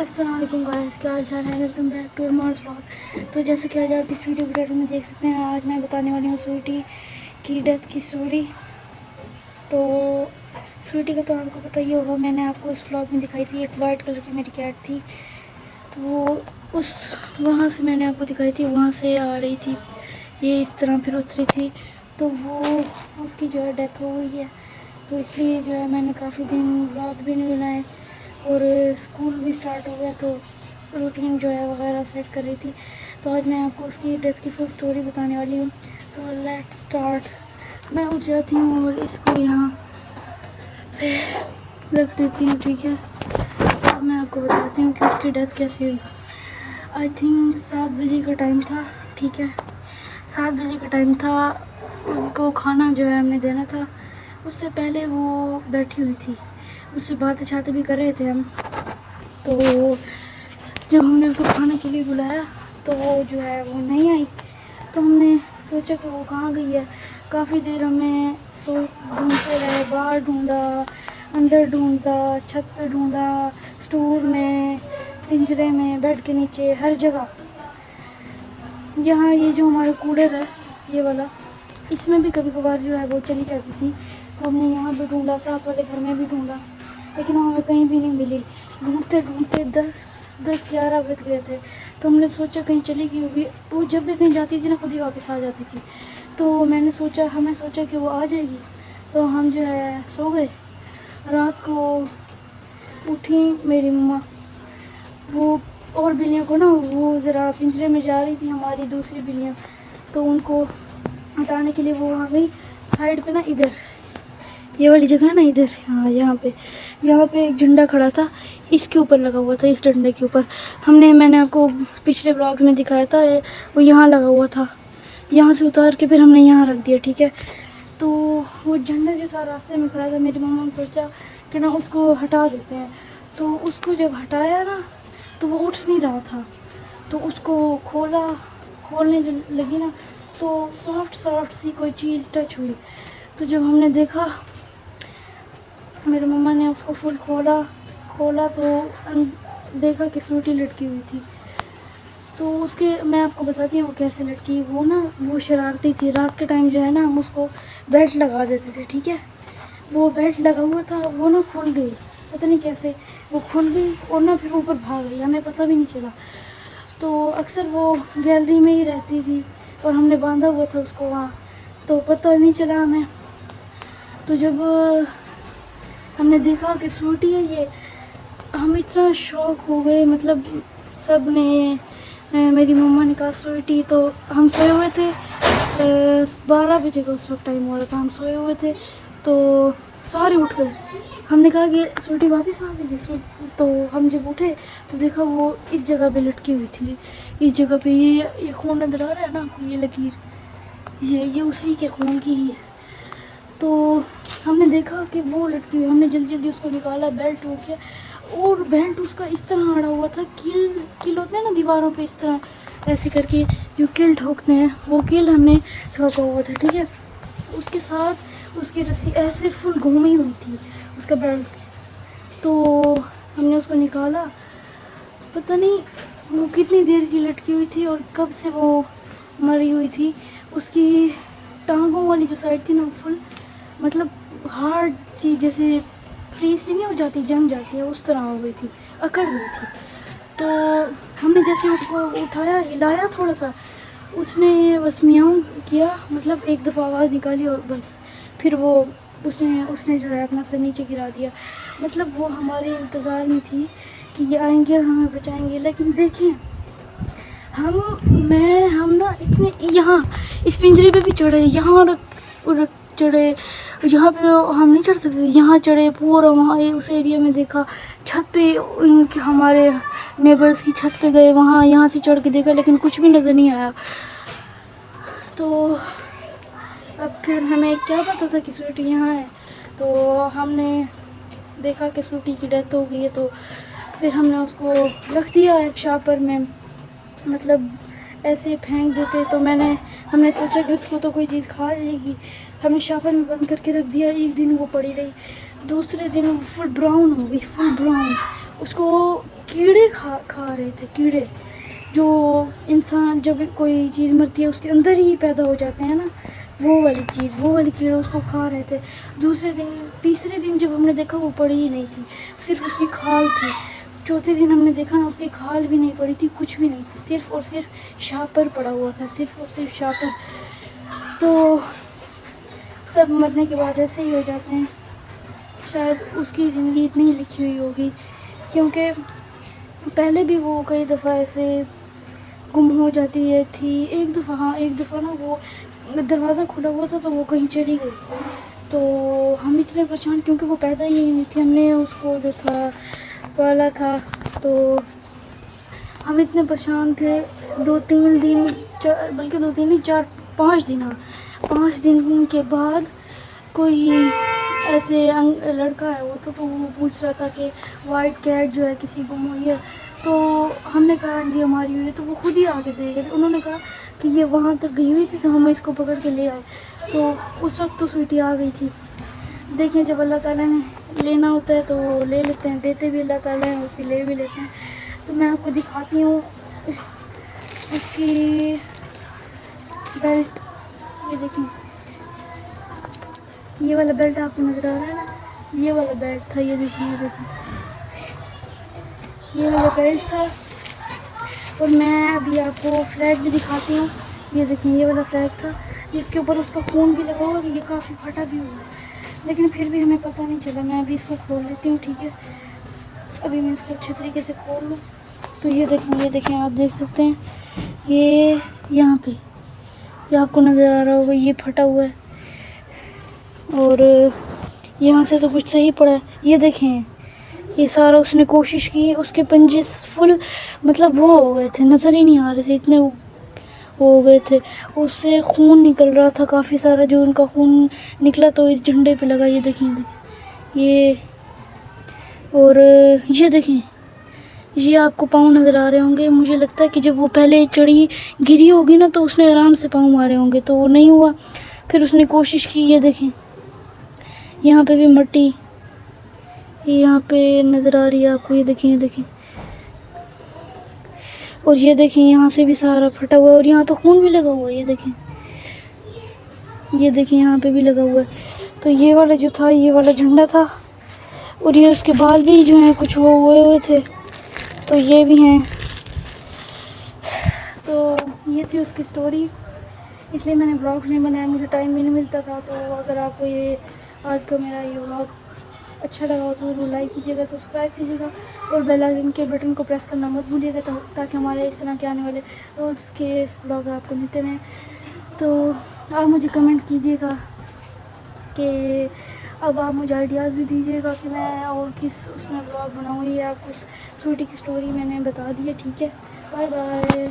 अस्सलाम वालेकुम गाइस, क्या हाल चाल है। Welcome back to Arman's vlog. तो जैसे कि आज आप इस वीडियो के टाइटल में देख सकते हैं, आज मैं बताने वाली हूँ स्वीटी की डेथ की स्टोरी। तो स्वीटी का तो आपको पता ही होगा, मैंने आपको उस व्लॉग में दिखाई थी। एक वाइट कलर की मेरी कैट थी, तो उस वहाँ से मैंने आपको दिखाई थी, वहाँ से आ रही थी ये इस तरह, फिर उतरी थी, तो वो उसकी जो है डेथ हो गई है। तो इसलिए जो है मैंने काफ़ी दिन व्लॉग भी नहीं बनाए, और स्कूल भी स्टार्ट हो गया, तो रूटीन जो है वगैरह सेट कर रही थी। तो आज मैं आपको उसकी डेथ की फुल स्टोरी बताने वाली हूँ। तो लेट्स स्टार्ट। मैं उठ जाती हूँ और इसको यहाँ पे रख देती हूँ, ठीक है। अब मैं आपको बताती हूँ कि उसकी डेथ कैसे हुई। आई थिंक 7 बजे का टाइम था, ठीक है। 7 बजे का टाइम था, उनको खाना जो है हमने देना था। उससे पहले वो बैठी हुई थी, उससे बातें छाते भी कर रहे थे हम। तो जब हमने उसको खाने के लिए बुलाया तो वो जो है वो नहीं आई। तो हमने सोचा कि वो कहाँ गई है। काफ़ी देर हमने ढूंढते रहे, बाहर ढूंढा, अंदर ढूंढा, छत पे ढूंढा, स्टोर में, पिंजरे में, बेड के नीचे, हर जगह। यहाँ ये जो हमारा कूलर है, ये वाला, इसमें भी कभी कभार जो है वो चली जाती थी। तो हमने यहाँ भी ढूंढा, साथ वाले घर में भी ढूंढा, लेकिन हमें कहीं भी नहीं मिली। ढूंढते ढूंढते 10-11 बज गए थे। तो हमने सोचा कहीं चली गई होगी। वो जब भी कहीं जाती थी ना, खुद ही वापस आ जाती थी। तो हमने सोचा कि वो आ जाएगी, तो हम जो है सो गए। रात को उठी मेरी मम्मा, वो और बिल्लियों को ना, वो ज़रा पिंजरे में जा रही थी हमारी दूसरी बिल्लियाँ, तो उनको हटाने के लिए वो आ गई साइड पे ना, इधर ये वाली जगह है ना, इधर, हाँ यहाँ पे एक झंडा खड़ा था, इसके ऊपर लगा हुआ था, इस डंडे के ऊपर। मैंने आपको पिछले ब्लॉग्स में दिखाया था, वो यहाँ लगा हुआ था। यहाँ से उतार के फिर हमने यहाँ रख दिया, ठीक है। तो वो झंडा जो था रास्ते में खड़ा था, मेरी मम्मा ने सोचा कि ना उसको हटा देते हैं। तो उसको जब हटाया ना, तो वो उठ नहीं रहा था। तो उसको खोलने जो लगी ना, तो सॉफ्ट सॉफ्ट सी कोई चीज़ टच हुई। तो जब हमने देखा, मेरी मम्मा ने उसको फुल खोला तो देखा कि स्वीटी लटकी हुई थी। तो उसके मैं आपको बताती हूँ वो कैसे लटकी। वो ना, वो शरारती थी। रात के टाइम जो है ना, हम उसको बेल्ट लगा देते थे, ठीक है। वो बेल्ट लगा हुआ था, वो ना खुल गई, पता नहीं कैसे वो खुल गई, और ना फिर ऊपर भाग गई, हमें पता भी नहीं चला। तो अक्सर वो गैलरी में ही रहती थी, और हमने बांधा हुआ था उसको वहाँ, तो पता नहीं चला हमें। तो जब हमने देखा कि स्वीटी है ये, हम इतना शौक हो गए, मतलब सब ने, मेरी मम्मा ने कहा स्वीटी। तो हम सोए हुए थे, 12 बजे का उस वक्त टाइम हो रहा था, हम सोए हुए थे। तो सारे उठ गए, हमने कहा कि स्वीटी वापस आ गई। तो हम जब उठे तो देखा वो इस जगह पे लटकी हुई थी, इस जगह पे। ये खून नजर आ रहा है ना, ये लकीर, ये उसी के खून की ही है। तो हमने देखा कि वो लटकी हुई, हमने जल्दी जल्दी उसको निकाला, बेल्ट हो गया। और बेल्ट उसका इस तरह अड़ा हुआ था, कील होते हैं ना दीवारों पे, इस तरह ऐसे करके जो कील ठोकते हैं, वो कील हमने ठोका हुआ था, ठीक है। उसके साथ उसकी रस्सी ऐसे फुल घूमी हुई थी, उसका बेल्ट। तो हमने उसको निकाला, पता नहीं वो कितनी देर की लटकी हुई थी और कब से वो मरी हुई थी। उसकी टांगों वाली जो साइड थी ना, फुल मतलब हार्ड थी, जैसे फ्रीज सी नहीं हो जाती, जम जाती है, उस तरह हो गई थी, अकड़ गई थी। तो हमने जैसे उसको उठाया, हिलाया थोड़ा सा, उसने बस म्याऊं किया, मतलब एक दफ़ा आवाज़ निकाली और बस। फिर वो उसने उसने जो है अपना सर नीचे गिरा दिया। मतलब वो हमारे इंतज़ार में थी कि ये आएंगे और हमें बचाएंगे। लेकिन देखें, हम ना इतने यहाँ इस पिंजरे पे भी चढ़े, यहाँ रख चढ़े, यहाँ पे तो हम नहीं चढ़ सकते, यहाँ चढ़े पूरा, वहाँ उस एरिया में देखा, छत पे इनके हमारे नेबर्स की छत पे गए, वहाँ यहाँ से चढ़ के देखा, लेकिन कुछ भी नज़र नहीं आया। तो अब फिर हमें क्या पता था कि स्वीटी यहाँ है। तो हमने देखा कि स्वीटी की डेथ हो गई है। तो फिर हमने उसको रख दिया एक शापर में, मतलब ऐसे फेंक देते। तो हमने सोचा कि उसको तो कोई चीज़ खा जाएगी, हमने शापर में बंद करके रख दिया। एक दिन वो पड़ी रही, दूसरे दिन वो फुल ब्राउन हो गई, फुल ब्राउन। उसको कीड़े खा खा रहे थे, कीड़े जो इंसान जब कोई चीज़ मरती है उसके अंदर ही पैदा हो जाते हैं ना, वो वाली चीज़, वो वाली कीड़े उसको खा रहे थे। दूसरे दिन, तीसरे दिन जब हमने देखा वो पड़ी ही नहीं थी, सिर्फ उसकी खाल थी। चौथे दिन हमने देखा ना, उसकी खाल भी नहीं पड़ी थी, कुछ भी नहीं थी, सिर्फ और सिर्फ शापर पड़ा हुआ था, सिर्फ और सिर्फ शापर। तो सब मरने के बाद ऐसे ही हो जाते हैं। शायद उसकी ज़िंदगी इतनी लिखी हुई होगी, क्योंकि पहले भी वो कई दफ़ा ऐसे गुम हो जाती है थी। एक दफ़ा, हाँ एक दफ़ा ना वो दरवाज़ा खुला हुआ था तो वो कहीं चली गई। तो हम इतने परेशान, क्योंकि वो पैदा ही नहीं हुई थी, हमने उसको जो था पाला था। तो हम इतने परेशान थे, 2-3 दिन, बल्कि 2-3 नहीं, 4-5 दिन, हाँ 5 दिन के बाद कोई ऐसे लड़का है वो, तो वो पूछ रहा था कि वाइट कैट जो है किसी गुम हुई है। तो हमने कहा जी हमारी हुई है। तो वो खुद ही आके दे गए। उन्होंने कहा कि ये वहाँ तक गई हुई थी तो हम इसको पकड़ के ले आए। तो उस वक्त तो स्वीटी आ गई थी। देखें, जब अल्लाह ताला ने लेना होता है तो ले लेते हैं, देते भी अल्लाह ताला है, उसकी ले भी लेते हैं। तो मैं आपको दिखाती हूँ उसकी बेल्ट। ये देखें, ये वाला बेल्ट आपको नज़र आ रहा है ना, ये वाला बेल्ट था। ये देखिए, ये देखिए, ये वाला बेल्ट था। और मैं अभी आपको फ्लैग भी दिखाती हूँ। ये देखिए, ये वाला फ्लैग था जिसके ऊपर उसका खून भी लगा हुआ और ये काफ़ी फटा भी हुआ है, लेकिन फिर भी हमें पता नहीं चला। मैं अभी इसको खोल लेती हूँ, ठीक है। अभी मैं इसको अच्छे तरीके से खोल लूँ। तो ये देखें, ये देखें, आप देख सकते हैं ये यहाँ पे, ये आपको नज़र आ रहा होगा, ये फटा हुआ है। और यहाँ से तो कुछ सही पड़ा है। ये देखें, ये सारा उसने कोशिश की, उसके पंजे फुल मतलब वो हो गए थे, नज़र ही नहीं आ रहे थे, इतने वो हो गए थे। उससे खून निकल रहा था काफ़ी सारा। जो उनका खून निकला तो इस झंडे पे लगा। ये देखें ये, और ये देखें, ये आपको पाँव नज़र आ रहे होंगे। मुझे लगता है कि जब वो पहले चढ़ी गिरी होगी ना तो उसने आराम से पाँव मारे होंगे, तो वो नहीं हुआ। फिर उसने कोशिश की। ये देखें, यहाँ पे भी मट्टी यहाँ पे नज़र आ रही है आपको। ये देखें, ये देखें, और ये देखें यहाँ से भी सारा फटा हुआ है और यहाँ पे खून भी लगा हुआ है। ये देखें, ये देखें, यहाँ पे भी लगा हुआ है। तो ये वाला जो था, ये वाला झंडा था। और ये उसके बाल भी जो हैं कुछ वो हुए थे, तो ये भी हैं। तो ये थी उसकी स्टोरी, इसलिए मैंने ब्लॉग नहीं बनाया, मुझे टाइम भी नहीं मिलता था। तो अगर आपको ये आज का मेरा ये ब्लॉग अच्छा लगा हो तो ज़रूर लाइक कीजिएगा, सब्सक्राइब कीजिएगा और बेल आइकन के बटन को प्रेस करना मत भूलिएगा, ताकि हमारे इस तरह के आने वाले रोज़ के ब्लॉग आपको मिलते रहें। तो आप मुझे कमेंट कीजिएगा कि अब आप मुझे आइडियाज़ भी दीजिएगा कि मैं और किस उसमें ब्लॉग बनाऊँ। ये आपको स्वीटी की स्टोरी मैंने बता दी है, ठीक है। Bye bye.